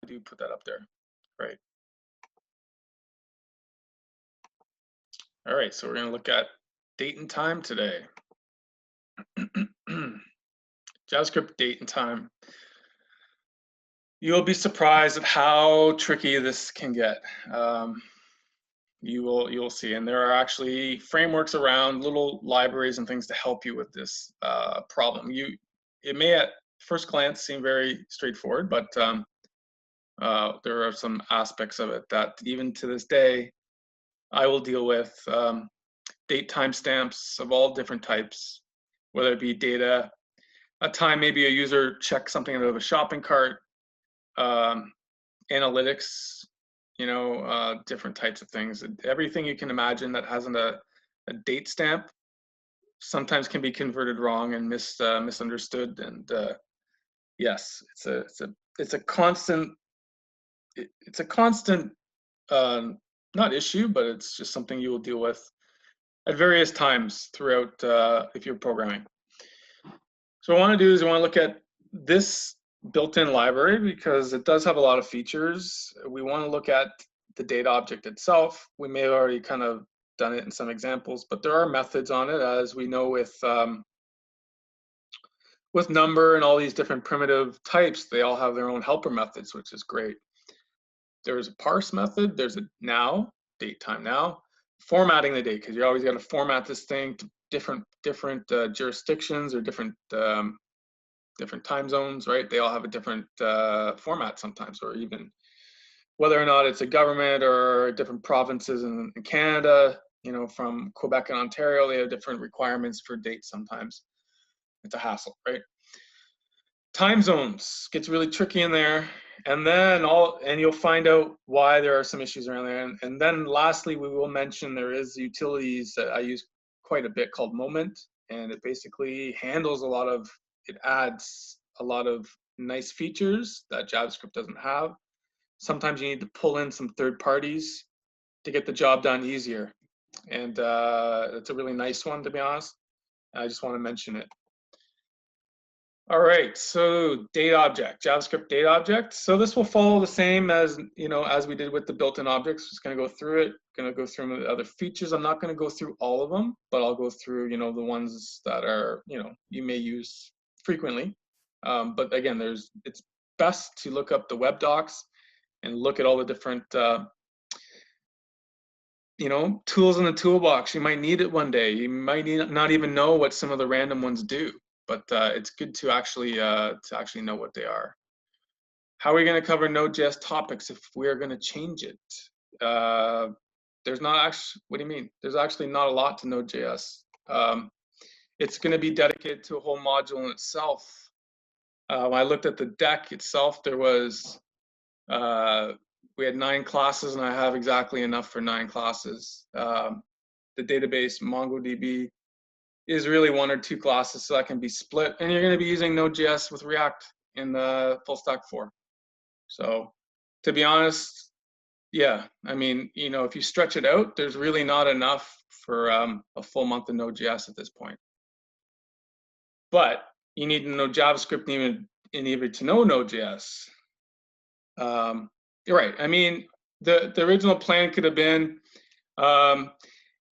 do put that up there, right? All right, so we're going to look at date and time today. JavaScript date and time. You'll be surprised at how tricky this can get. You'll see, and there are actually frameworks around, little libraries and things to help you with this problem. It may at first glance seem very straightforward, but there are some aspects of it that even to this day I will deal with. Date timestamps of all different types, whether it be data, a time maybe a user checks something out of a shopping cart, analytics, different types of things. Everything you can imagine that has a date stamp sometimes can be converted wrong and misunderstood. And yes, it's a constant not issue, but it's just something you will deal with at various times throughout if you're programming. So what I want to do is I want to look at this built-in library because it does have a lot of features. We want to look at the data object itself. We may have already kind of done it in some examples, but there are methods on it, as we know with number and all these different primitive types. They all have their own helper methods, which is great. There's a parse method. There's a now, date time now, formatting the date, because you always got to format this thing to different jurisdictions or different time zones, right? They all have a different format sometimes, or even whether or not it's a government or different provinces in Canada, from Quebec and Ontario, they have different requirements for dates sometimes. It's a hassle, right? Time zones gets really tricky in there. And then you'll find out why there are some issues around there. And then lastly, we will mention there is utilities that I use quite a bit called Moment, and it basically handles it adds a lot of nice features that JavaScript doesn't have. Sometimes you need to pull in some third parties to get the job done easier. And it's a really nice one, to be honest. I just want to mention it. All right, so date object, JavaScript date object. So this will follow the same as we did with the built-in objects. Just going to go through it. Going to go through the other features. I'm not going to go through all of them, but I'll go through the ones that are you may use frequently. But again, it's best to look up the web docs and look at all the different tools in the toolbox. You might need it one day. You might not even know what some of the random ones do. But it's good to actually know what they are. How are we going to cover Node.js topics if we are going to change it? There's not actually. What do you mean? There's actually not a lot to Node.js. It's going to be dedicated to a whole module in itself. When I looked at the deck itself, there was we had 9 classes, and I have exactly enough for 9 classes. The database MongoDB is really 1 or 2 classes, so that can be split. And you're going to be using Node.js with React in the full stack 4. So to be honest, yeah, I mean, if you stretch it out, there's really not enough for a full month of Node.js at this point. But you need to know JavaScript even to know Node.js. You're right. I mean, the original plan could have been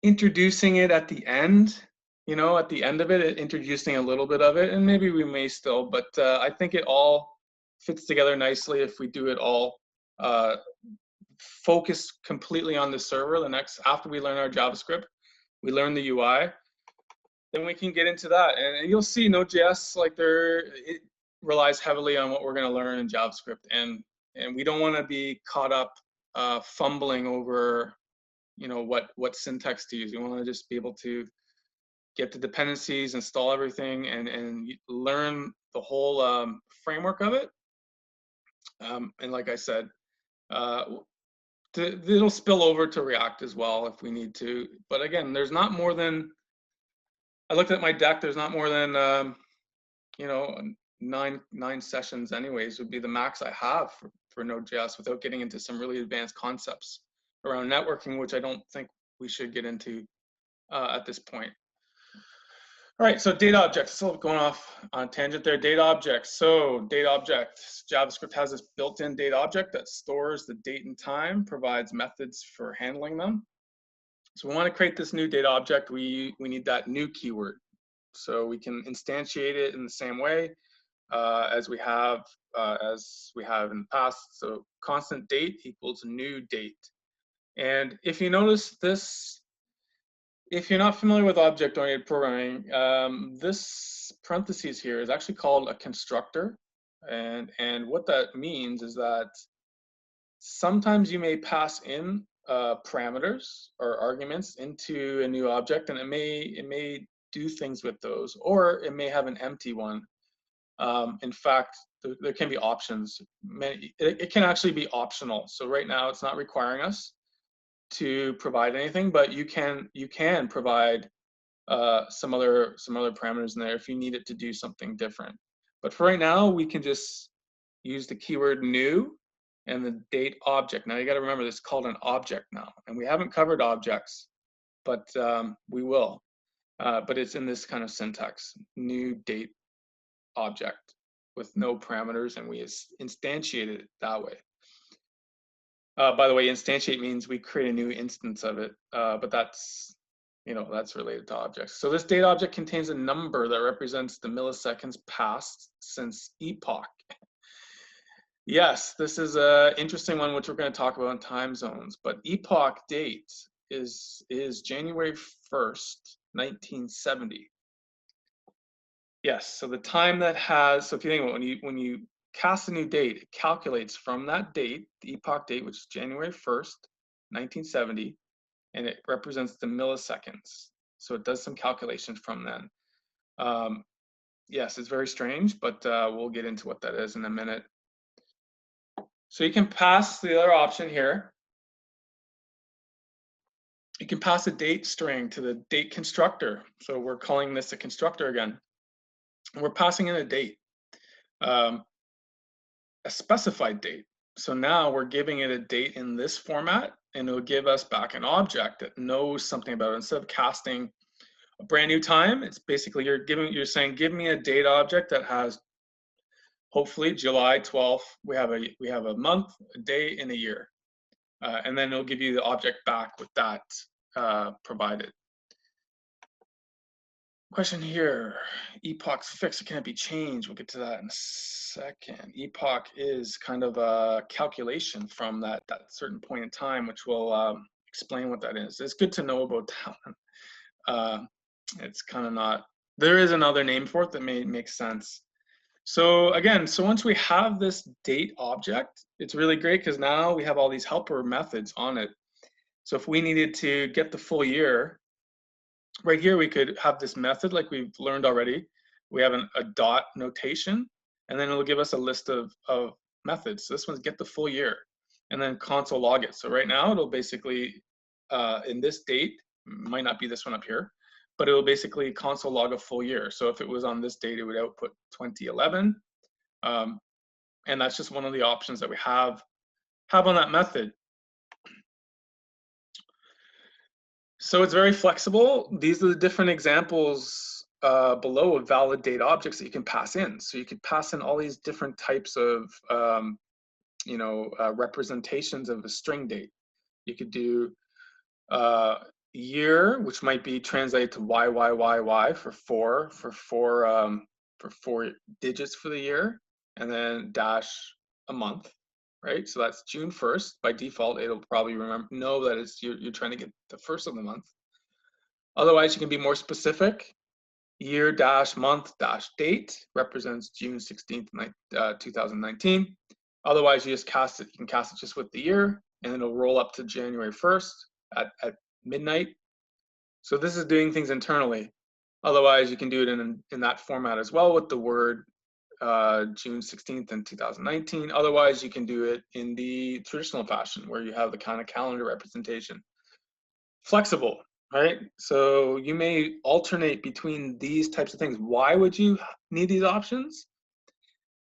introducing it at the end. At the end of it, introducing a little bit of it, and maybe we may still, but I think it all fits together nicely if we do it all focus completely on the server. After we learn our JavaScript, we learn the UI, then we can get into that. And you'll see Node.js, it relies heavily on what we're going to learn in JavaScript, and we don't want to be caught up fumbling over what syntax to use. We want to just be able to get the dependencies, install everything, and learn the whole framework of it. And like I said, it'll spill over to React as well if we need to. But again, there's not more than, I looked at my deck, there's not more than, 9 sessions anyways would be the max I have for Node.js without getting into some really advanced concepts around networking, which I don't think we should get into at this point. All right, so data objects. So going off on tangent there, data objects. So data objects, JavaScript has this built-in data object that stores the date and time, provides methods for handling them. So we want to create this new data object. We need that new keyword. So we can instantiate it in the same way as we have in the past. So constant date equals new date. And if you notice this, if you're not familiar with object-oriented programming, this parentheses here is actually called a constructor. And what that means is that sometimes you may pass in parameters or arguments into a new object, and it may do things with those, or it may have an empty one. In fact, there can be options. It can actually be optional. So right now, it's not requiring us to provide anything, but you can provide some other parameters in there if you need it to do something different. But for right now, we can just use the keyword new and the date object. Now you got to remember this is called an object now, and we haven't covered objects, but we will. But it's in this kind of syntax: new date object with no parameters, and we instantiated it that way. By the way, instantiate means we create a new instance of it, but that's related to objects. So this date object contains a number that represents the milliseconds passed since epoch. Yes, this is an interesting one, which we're going to talk about in time zones. But epoch date is January 1st, 1970. Yes, so the time that has, so if you think about it, when you cast a new date, it calculates from that date, the epoch date, which is January 1st, 1970, and it represents the milliseconds. So it does some calculations from then. Yes, it's very strange, but we'll get into what that is in a minute. So you can pass the other option here. You can pass a date string to the date constructor. So we're calling this a constructor again. And we're passing in a date, a specified date. So now we're giving it a date in this format, and it'll give us back an object that knows something about it. Instead of casting a brand new time, it's basically you're saying, give me a date object that has hopefully July 12th. We have a month, a day, and a year, and then it'll give you the object back with that provided. Question here: epoch's fixed, it can't be changed. We'll get to that in a second. Epoch is kind of a calculation from that certain point in time, which will explain what that is. It's good to know about that. It's kind of not. There is another name for it that may make sense. So again, once we have this date object, it's really great because now we have all these helper methods on it. So if we needed to get the full year, right here we could have this method like we've learned already. We have a dot notation, and then it'll give us a list of methods. So this one's get the full year, and then console log it. So right now it'll basically, in this date, might not be this one up here, but it will basically console log a full year. So if it was on this date, it would output 2011. And that's just one of the options that we have on that method. So it's very flexible. These are the different examples below of valid date objects that you can pass in. So you could pass in all these different types of representations of a string date. You could do year, which might be translated to YYYY for four digits for the year, and then dash a month, right? So that's June 1st. By default, it'll probably know that it's you're trying to get the first of the month. Otherwise, you can be more specific. Year dash month dash date represents June 16th, 2019. Otherwise, you just cast it. You can cast it just with the year, and then it'll roll up to January 1st at midnight. So this is doing things internally. Otherwise, you can do it in that format as well with the word June 16th in 2019. Otherwise, you can do it in the traditional fashion where you have the kind of calendar representation. Flexible, right? So you may alternate between these types of things. Why would you need these options?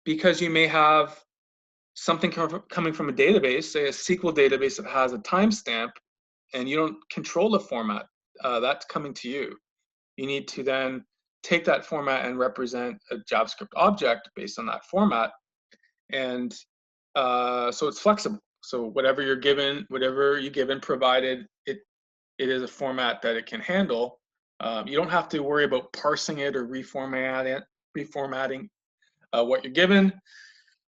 Because you may have something coming from a database, say a SQL database that has a timestamp, and you don't control the format. That's coming to you. You need to then take that format and represent a JavaScript object based on that format. And so it's flexible. So whatever you're given, provided it is a format that it can handle, you don't have to worry about parsing it or reformatting what you're given.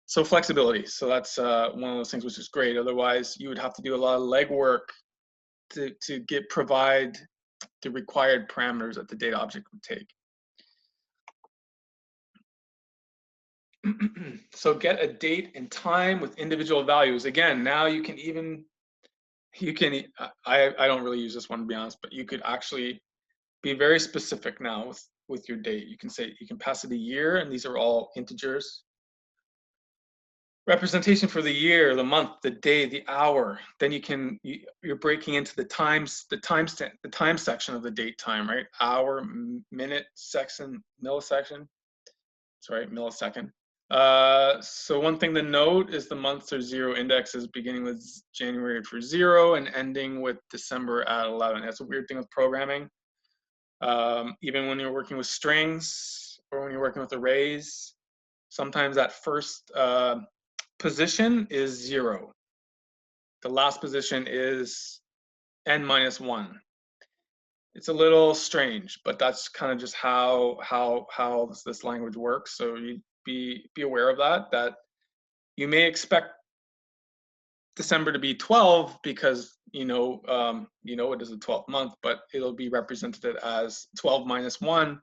So flexibility. So that's one of those things which is great. Otherwise, you would have to do a lot of legwork to provide the required parameters that the data object would take. So get a date and time with individual values. Again, now I don't really use this one, to be honest, but you could actually be very specific now with your date. You can say, you can pass it a year, and these are all integers. Representation for the year, the month, the day, the hour. Then you're breaking into the time section of the date time, right? Hour, minute, second, millisecond. Sorry, millisecond. So one thing to note is the months are 0 indexes, beginning with January for 0 and ending with December at 11. That's a weird thing with programming. Even when you're working with strings or when you're working with arrays, sometimes that first position is 0. The last position is n-1. It's a little strange, but that's kind of just how this language works. So you be aware of that you may expect December to be 12 because it is a 12th month, but it'll be represented as 12 minus 1,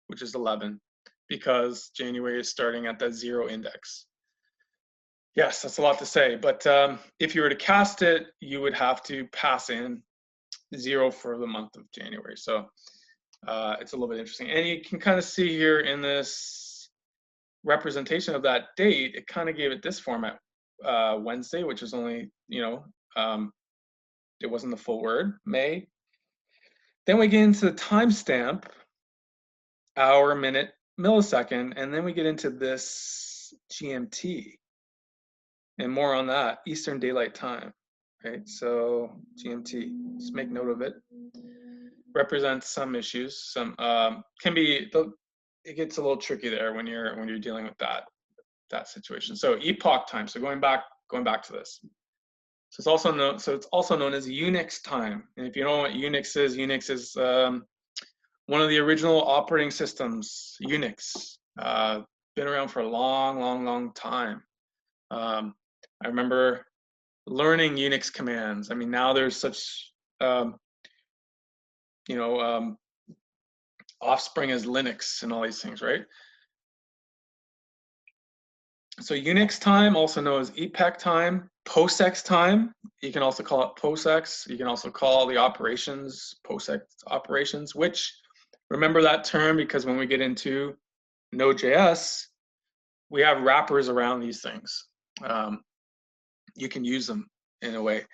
which is 11, because January is starting at that 0 index. Yes, that's a lot to say, but if you were to cast it, you would have to pass in 0 for the month of January. So it's a little bit interesting. And you can kind of see here in this representation of that date, it kind of gave it this format, Wednesday, which is only, it wasn't the full word, May. Then we get into the timestamp, hour, minute, millisecond, and then we get into this GMT. And more on that, Eastern Daylight Time, right? So GMT, just make note of it. Represents some issues. Some it gets a little tricky there when you're dealing with that situation. So epoch time. So going back to this. So it's also known as Unix time. And if you know what Unix is one of the original operating systems. Unix, been around for a long time. I remember learning Unix commands. I mean, now there's such, offspring as Linux and all these things, right? So Unix time, also known as epoch time, POSIX time. You can also call it POSIX. You can also call the operations POSIX operations, which, remember that term, because when we get into Node.js, we have wrappers around these things. You can use them in a way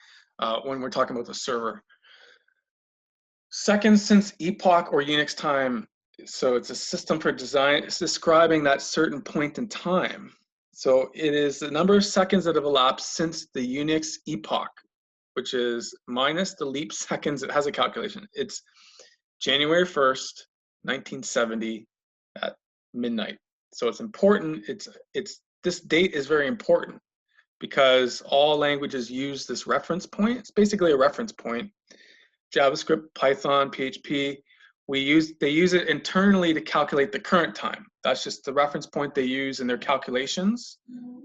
when we're talking about the server. Second since epoch or Unix time, so it's a system for design. It's describing that certain point in time. So it is the number of seconds that have elapsed since the Unix epoch, which is minus the leap seconds. It has a calculation. It's January 1st, 1970 at midnight. So it's important. This date is very important because all languages use this reference point. It's basically a reference point. JavaScript, Python, PHP, they use it internally to calculate the current time. That's just the reference point they use in their calculations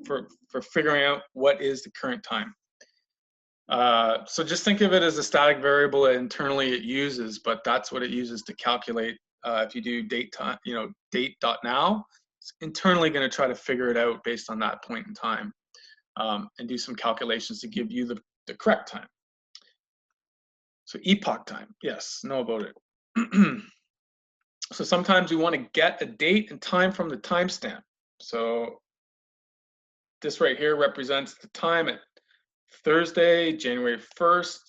for figuring out what is the current time. So just think of it as a static variable that internally it uses, but that's what it uses to calculate. If you do date.now, it's internally going to try to figure it out based on that point in time and do some calculations to give you the correct time. So epoch time, yes, know about it. So sometimes we want to get a date and time from the timestamp. So this right here represents the time at Thursday, January 1st,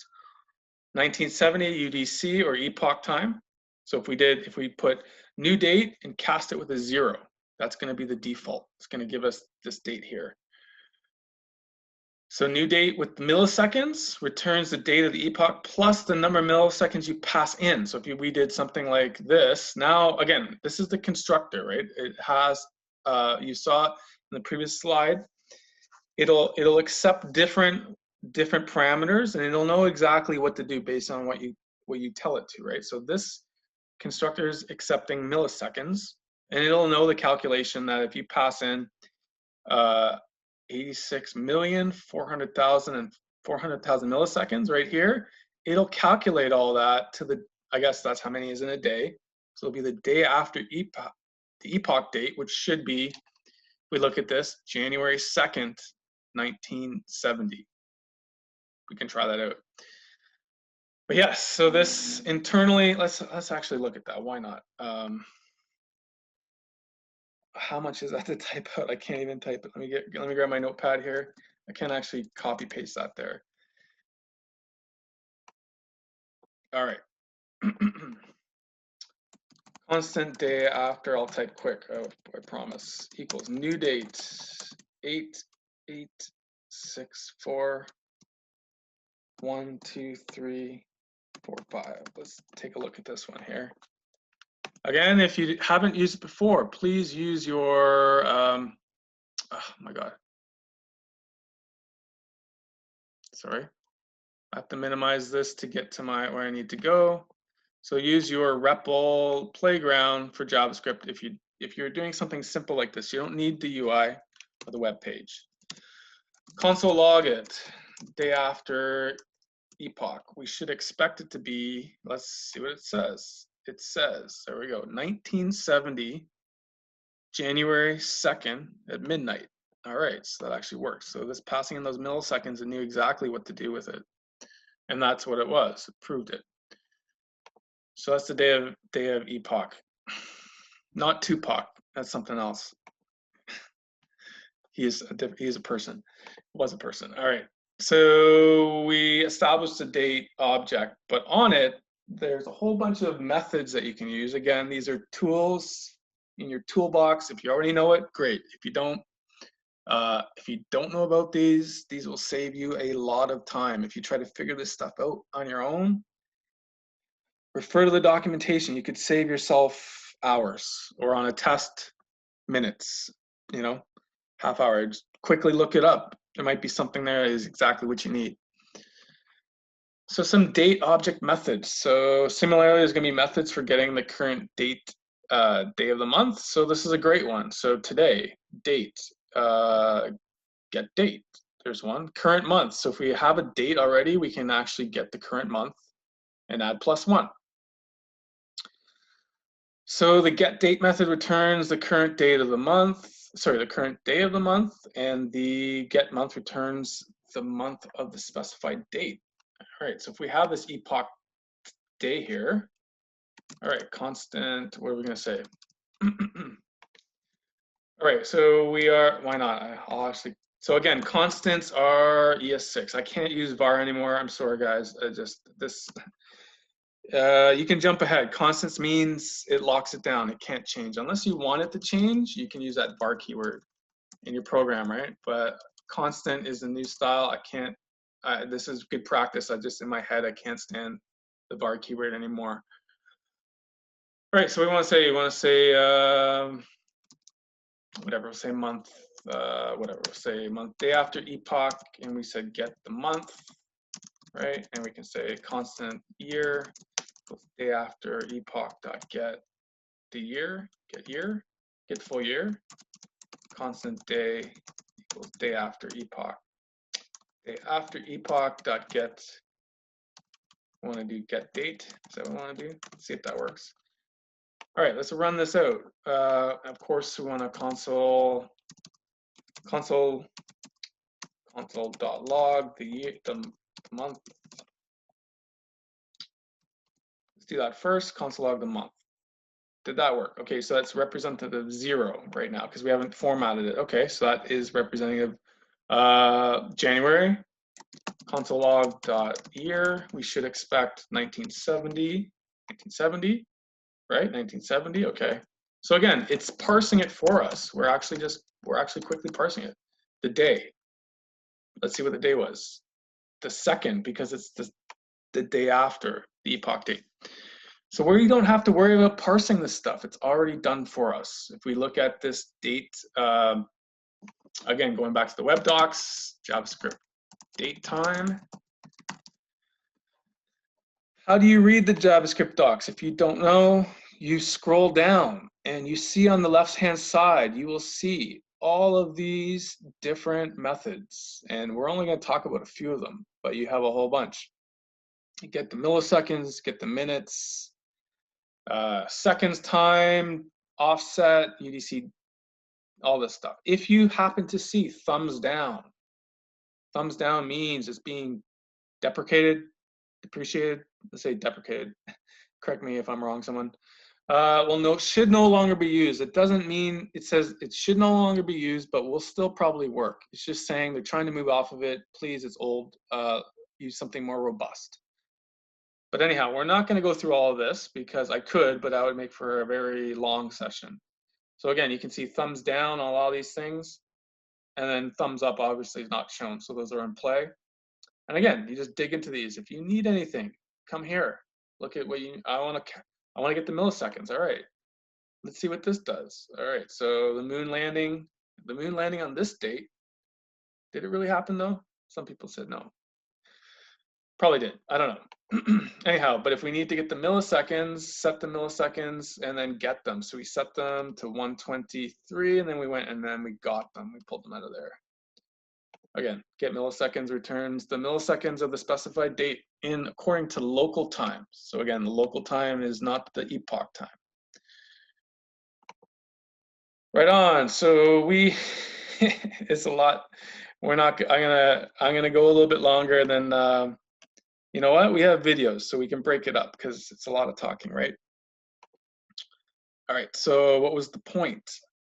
1970 UTC or epoch time. So if we put new date and cast it with a 0, that's going to be the default. It's going to give us this date here. So new date with milliseconds returns the date of the epoch plus the number of milliseconds you pass in. So if we did something like this, now again, this is the constructor, right? It has, you saw it in the previous slide. It'll accept different parameters, and it'll know exactly what to do based on what you tell it to, right? So this constructor is accepting milliseconds, and it'll know the calculation that if you pass in 86,400,000 and 400,000 milliseconds right here, it'll calculate all that to the, I guess that's how many is in a day. So it'll be the day after epoch, the epoch date, which should be, we look at this, January 2nd, 1970. We can try that out. But yes, so this internally, let's actually look at that. Why not? How much is that to type out? I can't even type it. Let me grab my notepad here. I can't actually copy paste that there. All right. Constant day after, I'll type quick, I promise, equals new date 8864 1 2 3 4 5. Let's take a look at this one here. Again, if you haven't used it before, please use your oh my god, sorry, I have to minimize this to get to where I need to go. So use your REPL playground for JavaScript if you're doing something simple like this. You don't need the UI or the web page. Console log it, day after epoch. We should expect it to be, let's see what it says. It says, there we go, 1970, January 2nd at midnight. All right, so that actually works. So this passing in those milliseconds, it knew exactly what to do with it. And that's what it was, it proved it. So that's the day of epoch. Not Tupac, that's something else. He is a person, was a person. All right, so we established a date object, but on it, there's a whole bunch of methods that you can use. Again, these are tools in your toolbox. If you already know it, great. If you don't know about these will save you a lot of time. If you try to figure this stuff out on your own, refer to the documentation. You could save yourself hours, or on a test, minutes, you know, half hour. Just quickly look it up. There might be something there that is exactly what you need. So some date object methods. So similarly, there's gonna be methods for getting the current date, day of the month. So this is a great one. So today, date, get date. There's one. Current month. So if we have a date already, we can actually get the current month and add +1. So the get date method returns the current date of the month, sorry, the current day of the month, and the get month returns the month of the specified date. All right, so if we have this epoch day here, all right, constant, what are we gonna say? All right, so we are, why not? I'll actually, so again, constants are ES6. I can't use var anymore. I'm sorry, guys. You can jump ahead. Constants means it locks it down. It can't change. Unless you want it to change, you can use that var keyword in your program, right? But constant is the new style. I can't, this is good practice. I just, in my head, I can't stand the var keyword anymore. All right, so we want to say, whatever, we'll say month, whatever, we'll say month, day after epoch, and we said get the month, right? And we can say constant year, day after epoch dot get the year, get full year, constant day equals day after epoch dot get, we want to do get date. Is that what we want to do? Let's see if that works. All right, let's run this out. Of course, we want to console dot log the year, the month. Let's do that first. Console log the month. Did that work? Okay, so that's representative 0 right now because we haven't formatted it. Okay, so that is representative January. Console log dot year. We should expect 1970, right? 1970. Okay. So again, it's parsing it for us. We're actually quickly parsing it. The day. Let's see what the day was. The 2nd, because it's the day after the epoch date. So we don't have to worry about parsing this stuff. It's already done for us. If we look at this date, again, going back to the web docs, JavaScript date time. How do you read the JavaScript docs? If you don't know, you scroll down and you see on the left-hand side, you will see all of these different methods. And we're only going to talk about a few of them, but you have a whole bunch. You get the milliseconds, get the minutes, seconds, time, offset, UDC, all this stuff. If you happen to see thumbs down means it's being deprecated, depreciated. Let's say deprecated. Correct me if I'm wrong, someone. Well, no, should no longer be used. It doesn't mean, it says it should no longer be used, but will still probably work. It's just saying they're trying to move off of it. Please, it's old. Use something more robust. But anyhow, we're not going to go through all of this because I could, but that would make for a very long session. So again, you can see thumbs down on all these things, and then thumbs up obviously is not shown. So those are in play. And again, you just dig into these. If you need anything, come here. Look at what I want to get the milliseconds. All right, let's see what this does. All right, so the moon landing on this date. Did it really happen though? Some people said no. Probably did. I don't know. Anyhow, but if we need to get the milliseconds, set the milliseconds and then get them. So we set them to 123 and then we went and then we got them. We pulled them out of there. Again, get milliseconds returns the milliseconds of the specified date in according to local time. So again, the local time is not the epoch time. Right on. So it's a lot. I'm gonna go a little bit longer than. You know what? We have videos, so we can break it up because it's a lot of talking, right? All right, so what was the point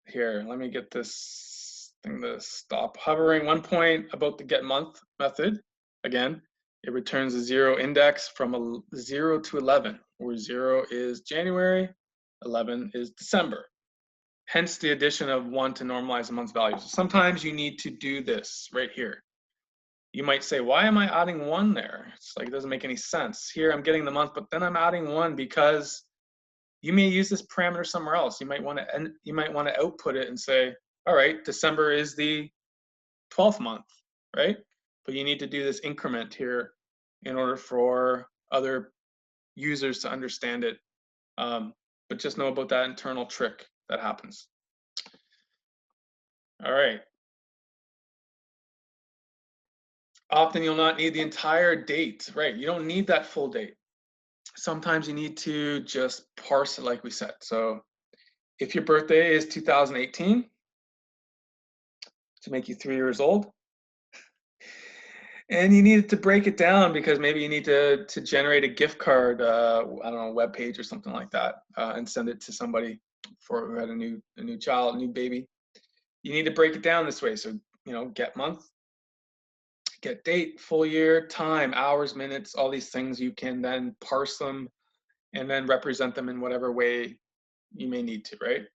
here? Let me get this thing to stop hovering. One point about the get month method. Again, it returns a 0 index from 0 to 11, where 0 is January, 11 is December. Hence the addition of 1 to normalize a month's value. So sometimes you need to do this right here. You might say, why am I adding 1 there? It's like, it doesn't make any sense. Here I'm getting the month, but then I'm adding 1 because you may use this parameter somewhere else. You might want to output it and say, all right, December is the 12th month, right? But you need to do this increment here in order for other users to understand it. But just know about that internal trick that happens. All right. Often you'll not need the entire date, right? You don't need that full date. Sometimes you need to just parse it like we said. So if your birthday is 2018, to make you 3 years old, and you need to break it down because maybe you need to generate a gift card, I don't know, web page or something like that, and send it to somebody who had a new child, a new baby. You need to break it down this way. So, get month, get date, full year, time, hours, minutes, all these things. You can then parse them and then represent them in whatever way you may need to, right?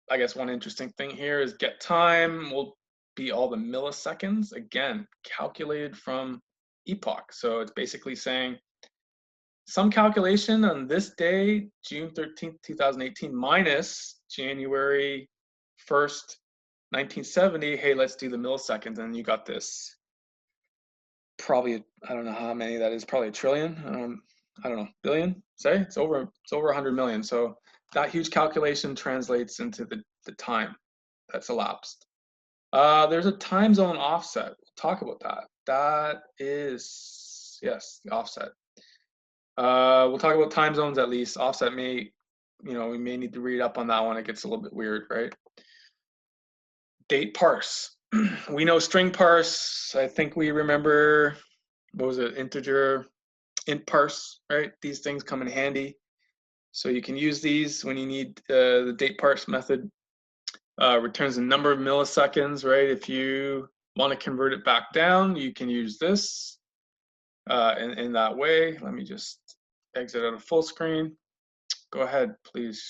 I guess one interesting thing here is get time will be all the milliseconds, again, calculated from epoch. So it's basically saying some calculation on this day, June 13th, 2018, minus January 1st, 1970. Hey, let's do the milliseconds. And you got this probably, I don't know how many that is, probably a trillion. I don't know, billion, say? It's over 100 million. So that huge calculation translates into the time that's elapsed. There's a time zone offset. We'll talk about that. That is, yes, the offset. We'll talk about time zones at least. Offset we may need to read up on that one. It gets a little bit weird, right? Date parse. We know string parse. I think we remember, what was it, integer int parse, right? These things come in handy. So you can use these when you need the date parse method. Returns a number of milliseconds, right? If you want to convert it back down, you can use this in that way. Let me just exit out of full screen. Go ahead, please.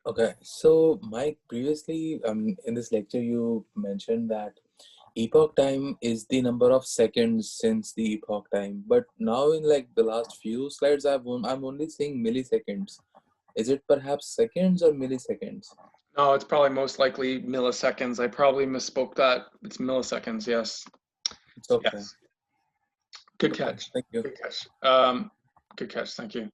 Okay, so Mike, previously in this lecture you mentioned that epoch time is the number of seconds since the epoch time, but now in like the last few slides I'm only seeing milliseconds. Is it perhaps seconds or milliseconds? No, it's probably most likely milliseconds. I probably misspoke that. It's milliseconds, yes. It's okay. Yes. Good Okay, catch. thank you. Good catch. Good catch. Thank you.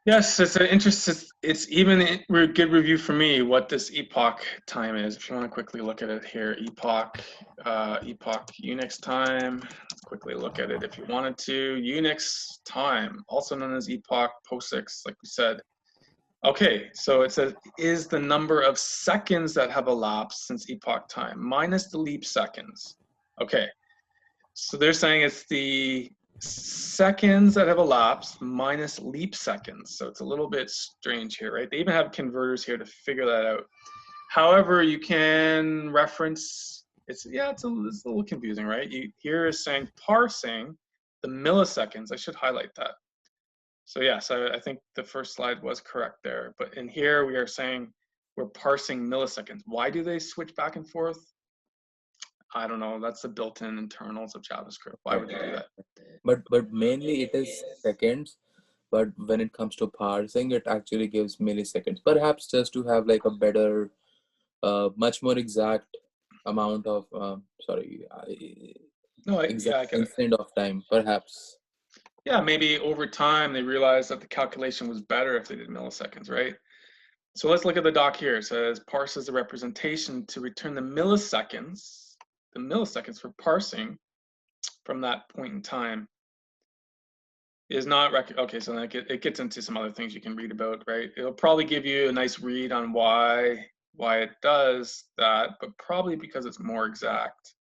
Yes, it's an interest. It's even a good review for me what this epoch time is. If you want to quickly look at it here, epoch Unix time. Let's quickly look at it if you wanted to. Unix time, also known as epoch POSIX, like we said. Okay, so it says is the number of seconds that have elapsed since epoch time minus the leap seconds. Okay, so they're saying it's the seconds that have elapsed minus leap seconds. So it's a little bit strange here, right? They even have converters here to figure that out. However, you can reference, it's a little confusing, right? Here is saying parsing the milliseconds. I should highlight that. So yes, I think the first slide was correct there. But in here we are saying we're parsing milliseconds. Why do they switch back and forth? I don't know. That's the built-in internals of JavaScript. Why would they do that? But mainly it is seconds, but when it comes to parsing, it actually gives milliseconds. Perhaps just to have like a better, much more exact amount of, No, exact I get it. instant of time, perhaps. Yeah, maybe over time they realized that the calculation was better if they did milliseconds, right? So let's look at the doc here. It says parses the representation to return the milliseconds for parsing from that point in time is not okay. So then it gets into some other things you can read about, right? It'll probably give you a nice read on why it does that, but probably because it's more exact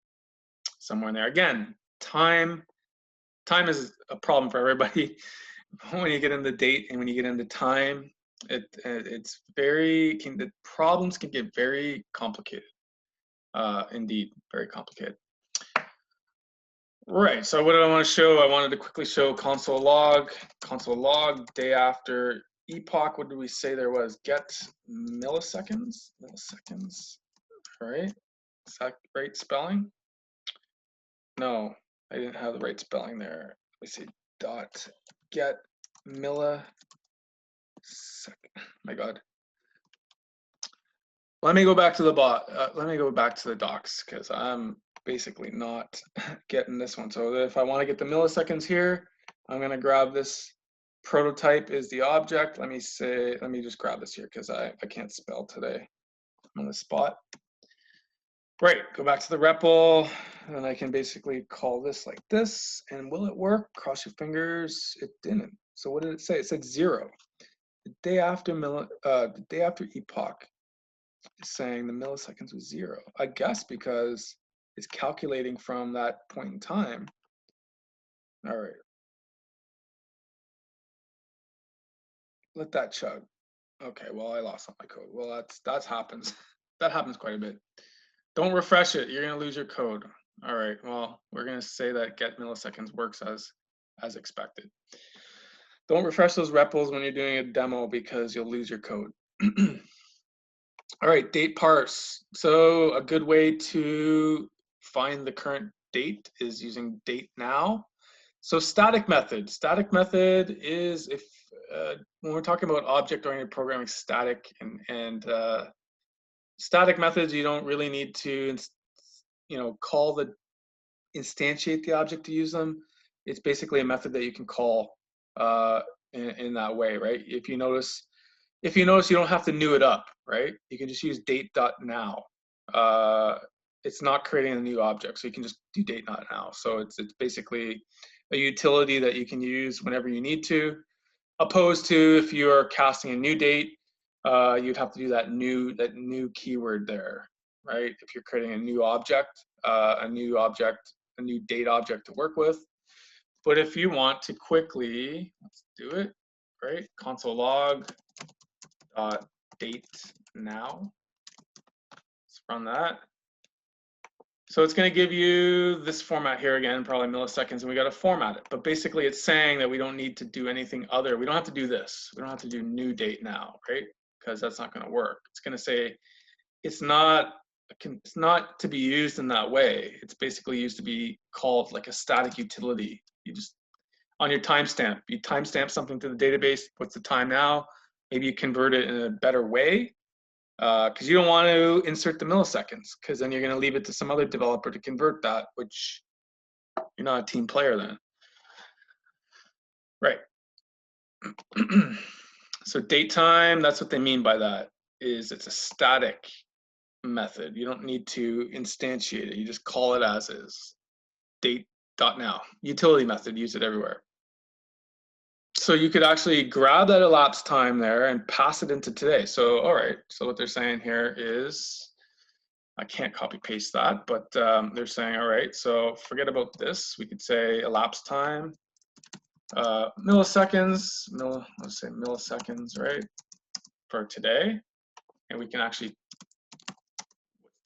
somewhere in there. Again, time is a problem for everybody. When you get into date and when you get into time, it's the problems can get very complicated. Indeed, very complicated. Right, so what did I want to show? I wanted to quickly show console log day after epoch. What did we say there was? Get milliseconds, right? Is that right spelling? No, I didn't have the right spelling there. Let me see, dot get millisecond. My God. Let me go back to the let me go back to the docs because I'm basically not getting this one. So if I want to get the milliseconds here, I'm going to grab this prototype is the object. Let me just grab this here because I can't spell today. I'm on the spot. Right, go back to the REPL, and I can basically call this like this. And will it work? Cross your fingers. It didn't. So what did it say? It said 0. The day after epoch is saying the milliseconds was 0. I guess because it's calculating from that point in time. All right. Let that chug. Okay, well, I lost all my code. Well, that happens. That happens quite a bit. Don't refresh it. You're going to lose your code. All right, well, we're going to say that get milliseconds works as expected. Don't refresh those REPLs when you're doing a demo because you'll lose your code. All right, date parse. So a good way to find the current date is using date now. So static method is if when we're talking about object-oriented programming, static and static methods, you don't really need to instantiate the object to use them. It's basically a method that you can call in that way, right? If you notice, you don't have to new it up, right? You can just use date.now. It's not creating a new object, so you can just do date.now. So it's basically a utility that you can use whenever you need to, opposed to if you are casting a new date, you'd have to do that new keyword there, right? If you're creating a new object, a new date object to work with. But if you want to quickly, let's do it, right? Console log date now. Let's run that. So it's going to give you this format here again, probably milliseconds, and we got to format it. But basically, it's saying that we don't need to do anything other. We don't have to do this. We don't have to do new date now, right? Because that's not going to work. It's going to say it's not it's not to be used in that way. It's basically used to be called like a static utility. You just, on your timestamp, you timestamp something to the database. What's the time now? Maybe you convert it in a better way, because you don't want to insert the milliseconds, because then you're going to leave it to some other developer to convert that, which you're not a team player then. Right. So date time, that's what they mean by that, is it's a static method. You don't need to instantiate it. You just call it as is. Date.now. Utility method, use it everywhere. So you could actually grab that elapsed time there and pass it into today. So, all right, so what they're saying here is, I can't copy paste that, but they're saying, all right, so forget about this. We could say elapsed time, milliseconds, let's say milliseconds, right, for today. And we can actually,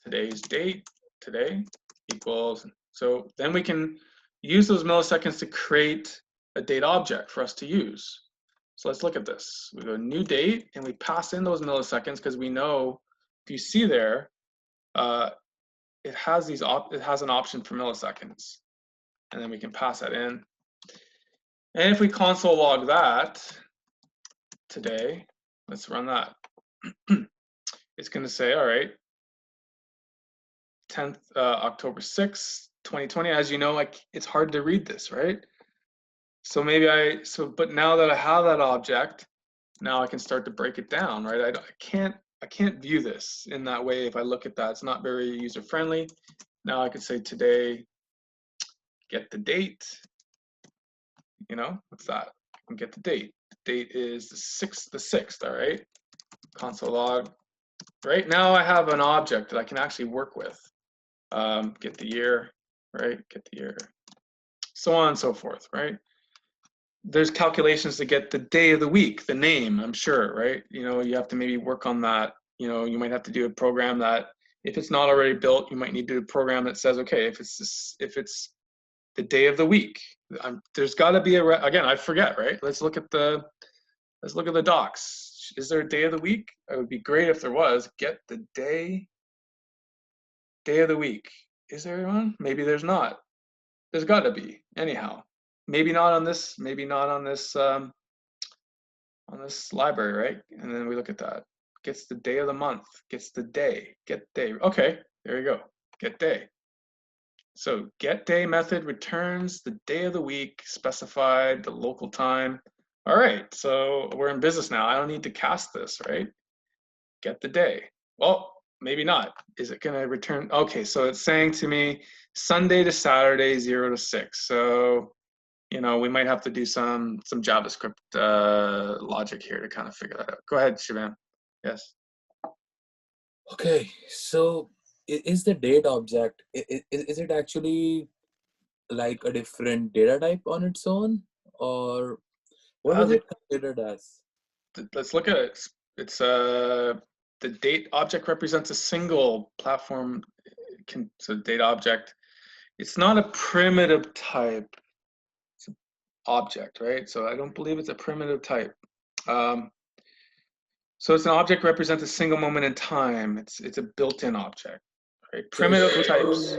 today's date, today equals, so then we can use those milliseconds to create a date object for us to use. So let's look at this. We go new date and we pass in those milliseconds because we know, if you see there, it has an option for milliseconds, and then we can pass that in. And if we console log that today, let's run that. It's going to say, all right, 10th October 6th, 2020. As you know, like, it's hard to read this, right? So maybe but now that I have that object, now I can start to break it down, right? I can't view this in that way. If I look at that, it's not very user friendly. Now I could say today, get the date. You know, what's that? I can get the date. The date is the 6th, all right? Console log. Right now I have an object that I can actually work with. Get the year, right? Get the year. So on and so forth, right? There's calculations to get the day of the week, the name, I'm sure, right? You know, you have to maybe work on that. You know, you might have to do a program that, if it's not already built, you might need to do a program that says, okay, if it's the day of the week, there's got to be again, I forget, right? Let's look at the docs. Is there a day of the week? It would be great if there was. Get the day of the week. Is there one? Maybe there's not. There's got to be, anyhow. Maybe not on this library, right? And then we look at that. Gets the day of the month, gets the day, get day. Okay, there you go, get day. So get day method returns the day of the week, specified the local time. All right, so we're in business now. I don't need to cast this, right? Get the day. Well, maybe not. Is it gonna return? Okay, so it's saying to me Sunday to Saturday, 0 to 6. So, you know, we might have to do some JavaScript logic here to kind of figure that out. Go ahead, Shivam. Yes. Okay, so is the date object, is it actually like a different data type on its own, or what is it considered as? Let's look at it. It's the date object represents a single platform. So date object, it's not a primitive type. It's an object, right? So I don't believe it's a primitive type. So it's an object represents a single moment in time. It's a built-in object, right? Primitive types.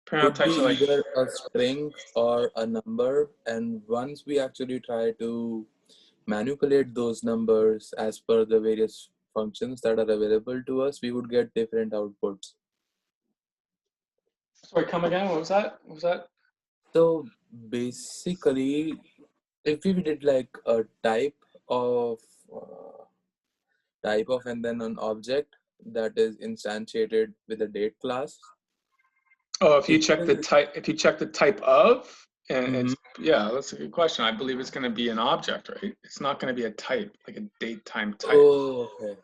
Primitive Could be types are like, either a string or a number, and once we actually try to manipulate those numbers as per the various functions that are available to us, we would get different outputs. sorry, come again. What was that? So basically, if we did like a of and then an object that is instantiated with a date class. Oh, if you check the type of, and it's, yeah, that's a good question. I believe it's going to be an object, right? It's not going to be a type, like a date time type. Oh, okay.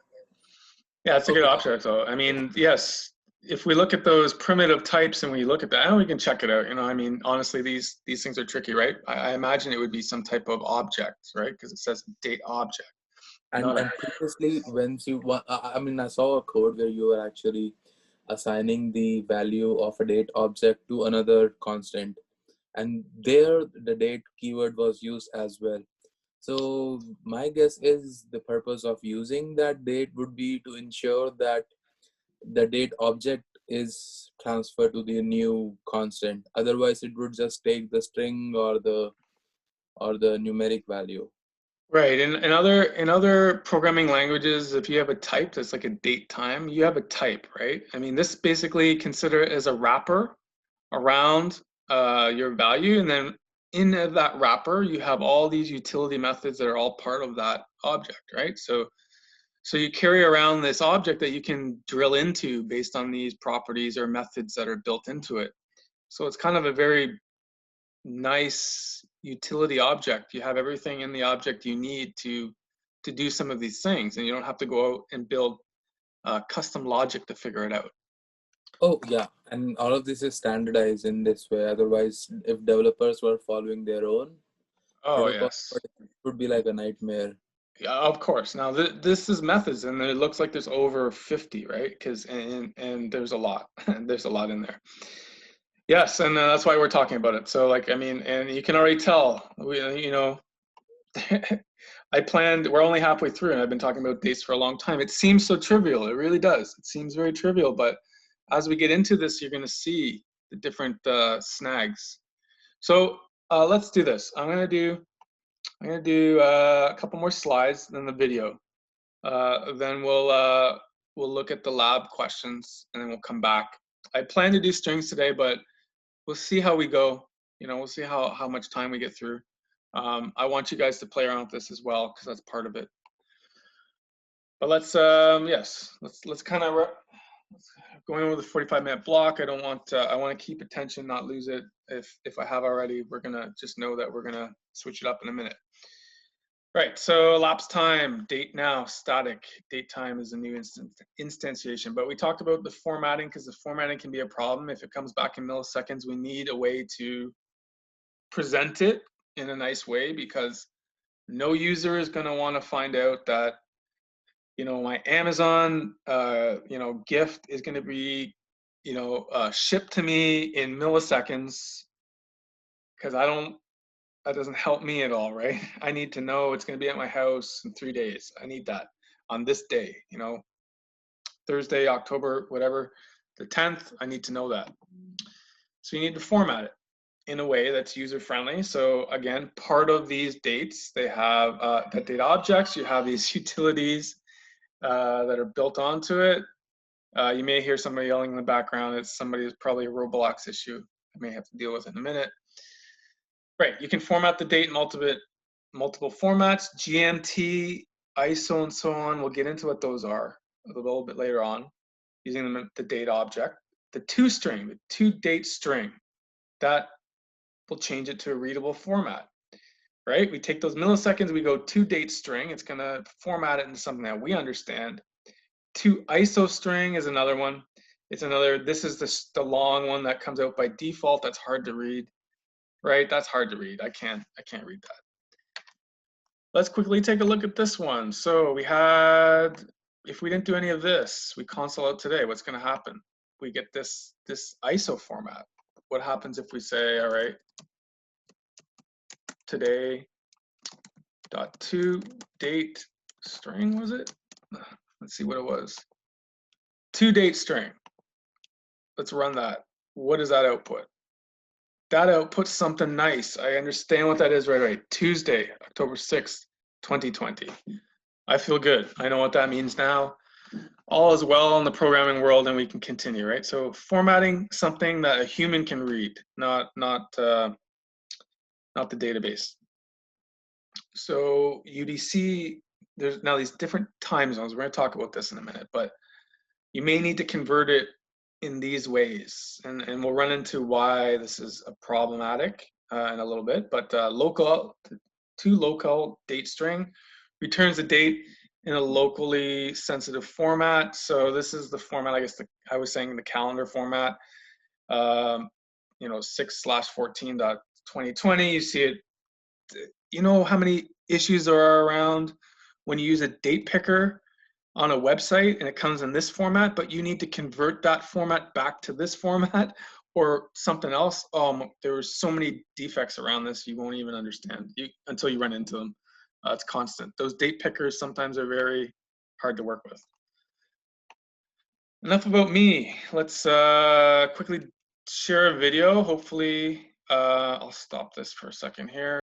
Yeah, it's a good object, though. I mean, yes, if we look at those primitive types and we look at that, and we can check it out. You know, I mean, honestly, these things are tricky, right? I imagine it would be some type of object, right? Because it says date object. And previously, when I mean, I saw a code where you were actually assigning the value of a date object to another constant, and there the date keyword was used as well. So my guess is the purpose of using that date would be to ensure that the date object is transferred to the new constant. Otherwise, it would just take the string or the numeric value. Right. In other programming languages, if you have a type that's like a date time, you have a type, right? I mean, this basically consider it as a wrapper around your value, and then in that wrapper, you have all these utility methods that are all part of that object, right? So you carry around this object that you can drill into based on these properties or methods that are built into it. So it's kind of a very nice utility object. You have everything in the object you need to do some of these things, and you don't have to go out and build custom logic to figure it out. Oh yeah, and all of this is standardized in this way. Otherwise, if developers were following their own Oh protocol, yes, it would be like a nightmare. yeah, of course. Now this is methods, and it looks like there's over 50, right? Because and there's a lot. There's a lot in there. Yes, and that's why we're talking about it. So like, I mean, and you can already tell, we're only halfway through, and I've been talking about dates for a long time. It seems so trivial. It really does. It seems very trivial, but as we get into this, you're going to see the different snags. So let's do this. I'm gonna do a couple more slides than the video. Then we'll look at the lab questions, and then we'll come back. I plan to do strings today, but we'll see how we go. We'll see how much time we get through. I want you guys to play around with this as well, because that's part of it. But let's kind of going over the 45-minute block. I want to keep attention, not lose it. If I have already, we're gonna just know that we're gonna switch it up in a minute. Right, so elapsed time, date now, static. Date time is a new instantiation. But we talked about the formatting, because the formatting can be a problem. If it comes back in milliseconds, we need a way to present it in a nice way, because no user is going to want to find out that, my Amazon, gift is going to be, shipped to me in milliseconds, because that doesn't help me at all, right? I need to know it's going to be at my house in 3 days. I need that on this day, Thursday, October, whatever, the 10th, I need to know that. So you need to format it in a way that's user friendly. So again, part of these dates, they have the data objects, you have these utilities that are built onto it. You may hear somebody yelling in the background. It's probably a Roblox issue I may have to deal with in a minute. Right, you can format the date in multiple formats, GMT, ISO, and so on. We'll get into what those are a little bit later on, using the date object. The toString, the to-date string, that will change it to a readable format, right? We take those milliseconds, we go to-date string, it's gonna format it into something that we understand. To ISO string is another one. This is the long one that comes out by default, that's hard to read. Right, that's hard to read. I can't read that. Let's quickly take a look at this one. So if we didn't do any of this, we console out today, what's going to happen? We get this ISO format. What happens if we say, all right, today dot to date string, was it? Let's see what it was. To date string. Let's run that. What does that output? That outputs something nice. I understand what that is right away. Tuesday, October 6th, 2020. I feel good. I know what that means now. All is well in the programming world, and we can continue, right? So formatting something that a human can read, not the database. So UDC, there's now these different time zones. We're going to talk about this in a minute, but you may need to convert it in these ways, and we'll run into why this is problematic in a little bit. But local date string returns the date in a locally sensitive format. So this is the format, I guess I was saying the calendar format, 6/14.2020. You see it. You know how many issues there are around when you use a date picker on a website and it comes in this format, but you need to convert that format back to this format or something else. There's so many defects around this you won't even understand until you run into them. It's constant. Those date pickers sometimes are very hard to work with. enough about me. Let's quickly share a video. Hopefully, I'll stop this for a second here.